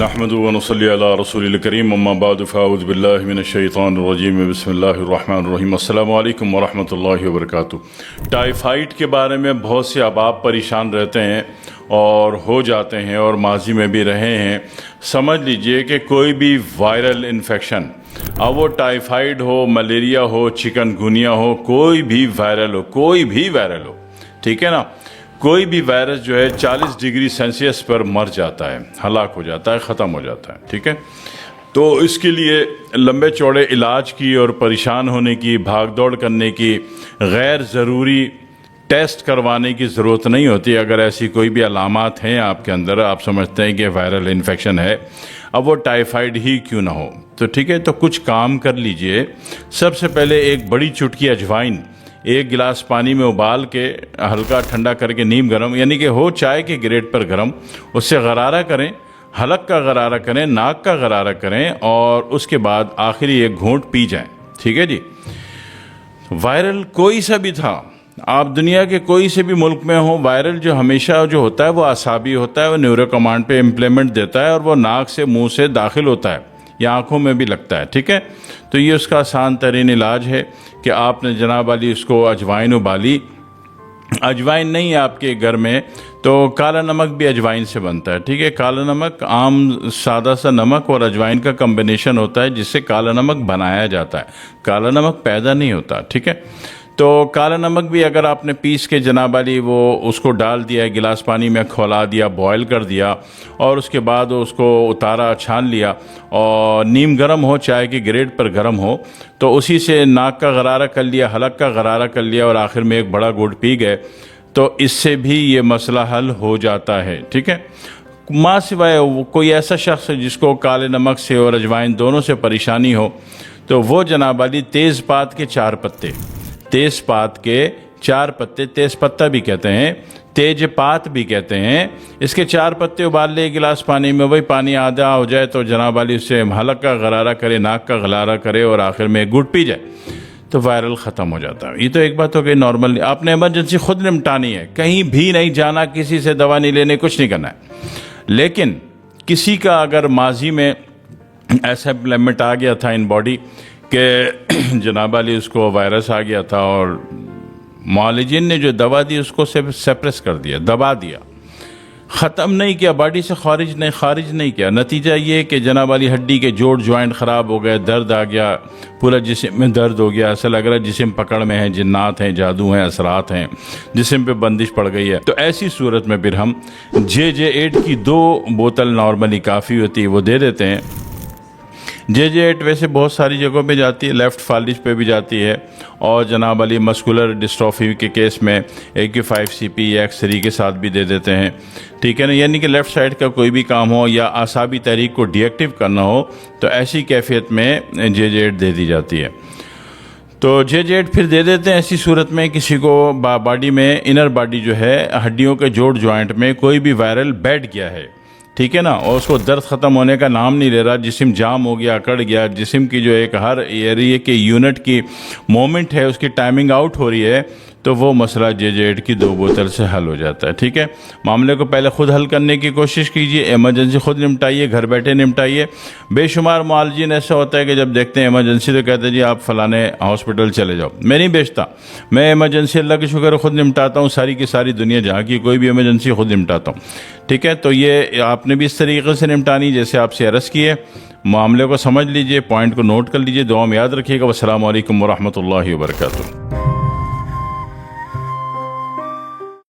نحمد و نصلی علی رسول الکریم اما بعد فاعوذ باللہ من الشیطان الرجیم بسم اللہ الرحمن الرحیم السلام علیکم ورحمۃ اللہ وبرکاتہ۔ ٹائیفائڈ کے بارے میں بہت سے احباب پریشان رہتے ہیں اور ہو جاتے ہیں اور ماضی میں بھی رہے ہیں۔ سمجھ لیجئے کہ کوئی بھی وائرل انفیکشن، اب وہ ٹائیفائڈ ہو، ملیریا ہو، چکن گونیا ہو، کوئی بھی وائرل ہو، ٹھیک ہے نا، کوئی بھی وائرس جو ہے 40 ڈگری سیلسیس پر مر جاتا ہے، ہلاک ہو جاتا ہے، ختم ہو جاتا ہے، ٹھیک ہے۔ تو اس کے لیے لمبے چوڑے علاج کی اور پریشان ہونے کی، بھاگ دوڑ کرنے کی، غیر ضروری ٹیسٹ کروانے کی ضرورت نہیں ہوتی۔ اگر ایسی کوئی بھی علامات ہیں آپ کے اندر، آپ سمجھتے ہیں کہ وائرل انفیکشن ہے، اب وہ ٹائیفائڈ ہی کیوں نہ ہو، تو ٹھیک ہے، تو کچھ کام کر لیجئے۔ سب سے پہلے ایک بڑی چٹکی اجوائن 1 گلاس پانی میں ابال کے ہلکا ٹھنڈا کر کے نیم گرم، یعنی کہ ہو چائے کے گریڈ پر گرم، اس سے غرارہ کریں، حلق کا غرارہ کریں، ناک کا غرارہ کریں، اور اس کے بعد آخری 1 گھونٹ پی جائیں، ٹھیک ہے جی۔ وائرل کوئی سا بھی تھا، آپ دنیا کے کوئی سے بھی ملک میں ہوں، وائرل جو ہمیشہ جو ہوتا ہے وہ اعصابی ہوتا ہے، وہ نیورو کمانڈ پہ امپلیمنٹ دیتا ہے، اور وہ ناک سے منہ سے داخل ہوتا ہے یا آنکھوں میں بھی لگتا ہے، ٹھیک ہے۔ تو یہ اس کا آسان ترین علاج ہے کہ آپ نے جناب علی اس کو اجوائن ابالی، اجوائن نہیں ہے آپ کے گھر میں تو کالا نمک بھی اجوائن سے بنتا ہے، ٹھیک ہے۔ کالا نمک عام سادہ سا نمک اور اجوائن کا کمبینیشن ہوتا ہے جس سے کالا نمک بنایا جاتا ہے، کالا نمک پیدا نہیں ہوتا، ٹھیک ہے۔ تو کالا نمک بھی اگر آپ نے پیس کے جناب علی وہ اس کو ڈال دیا، 1 گلاس پانی میں کھولا دیا، بوائل کر دیا، اور اس کے بعد اس کو اتارا، چھان لیا، اور نیم گرم ہو، چائے کے گریڈ پر گرم ہو، تو اسی سے ناک کا غرارہ کر لیا، حلق کا غرارہ کر لیا، اور آخر میں 1 بڑا گھونٹ پی گئے، تو اس سے بھی یہ مسئلہ حل ہو جاتا ہے، ٹھیک ہے۔ ماں سوائے کوئی ایسا شخص جس کو کالے نمک سے اور اجوائن دونوں سے پریشانی ہو، تو وہ جناب علی تیز پات کے 4 پتے، تیز پات کے 4 پتے، تیز پتہ بھی کہتے ہیں، تیج پات بھی کہتے ہیں، اس کے 4 پتے ابال لے 1 گلاس پانی میں، وہی پانی آدھا ہو جائے تو جناب علی اس سے حلق کا غرارہ کرے، ناک کا غرارہ کرے، اور آخر میں 1 گھونٹ پی جائے تو وائرل ختم ہو جاتا ہے۔ یہ تو ایک بات ہو گئی نارمل، آپ نے ایمرجنسی خود نمٹانی ہے، کہیں بھی نہیں جانا، کسی سے دوا نہیں لینے، کچھ نہیں کرنا ہے۔ لیکن کسی کا اگر ماضی میں ایسا امپلیمنٹ آ گیا تھا ان باڈی کہ جناب علی اس کو وائرس آ گیا تھا، اور معالجین نے جو دوا دی اس کو سپریس کر دیا، دبا دیا، ختم نہیں کیا، باڈی سے خارج نہیں کیا، نتیجہ یہ کہ جناب علی ہڈی کے جوڑ جوائنٹ خراب ہو گئے، درد آ گیا، پورا جسم میں درد ہو گیا، ایسا لگ رہا ہے جسم پکڑ میں ہے، جنات ہیں، جادو ہیں، اثرات ہیں، جسم پہ بندش پڑ گئی ہے۔ تو ایسی صورت میں پھر ہم JJ8 کی 2 بوتل نارملی کافی ہوتی ہے، وہ دے دیتے ہیں۔ JJ8 ویسے بہت ساری جگہوں پہ جاتی ہے، لیفٹ فالج پہ بھی جاتی ہے، اور جناب علی مسکولر ڈسٹروفی کے کیس میں AQ5CP یا X3 کے ساتھ بھی دے دیتے ہیں، ٹھیک ہے نا۔ یعنی کہ لیفٹ سائڈ کا کوئی بھی کام ہو یا اعصابی تحریک کو ڈی ایکٹیو کرنا ہو تو ایسی کیفیت میں JJ8 دے دی جاتی ہے۔ تو JJ8 پھر دے دیتے ہیں ایسی صورت میں کسی کو باڈی میں، انر باڈی جو ہے، ہڈیوں کے جوڑ جوائنٹ میں کوئی بھی وائرل بیٹھ گیا ہے، ٹھیک ہے نا، اور اس کو درد ختم ہونے کا نام نہیں لے رہا، جسم جام ہو گیا، اکڑ گیا، جسم کی جو ایک ہر ایریے کے یونٹ کی مومنٹ ہے اس کی ٹائمنگ آؤٹ ہو رہی ہے، تو وہ مسئلہ JJ8 کی 2 بوتل سے حل ہو جاتا ہے، ٹھیک ہے۔ معاملے کو پہلے خود حل کرنے کی کوشش کیجئے، ایمرجنسی خود نمٹائیے، گھر بیٹھے نمٹائیے۔ بے شمار معالجین ایسا ہوتا ہے کہ جب دیکھتے ہیں ایمرجنسی تو کہتے ہیں جی آپ فلانے ہاسپٹل چلے جاؤ۔ میں نہیں بیچتا، میں ایمرجنسی اللہ کے شکر خود نمٹاتا ہوں، ساری کی ساری دنیا جہاں کی کوئی بھی ایمرجنسی خود نمٹاتا ہوں، ٹھیک ہے۔ تو یہ آپ نے بھی اس طریقے سے نمٹانی جیسے آپ سے عرض کیے۔ معاملے کو سمجھ لیجئے، پوائنٹ کو نوٹ کر لیجئے، دعا میں یاد رکھیے گا۔ والسلام علیکم ورحمۃ اللہ وبرکاتہ۔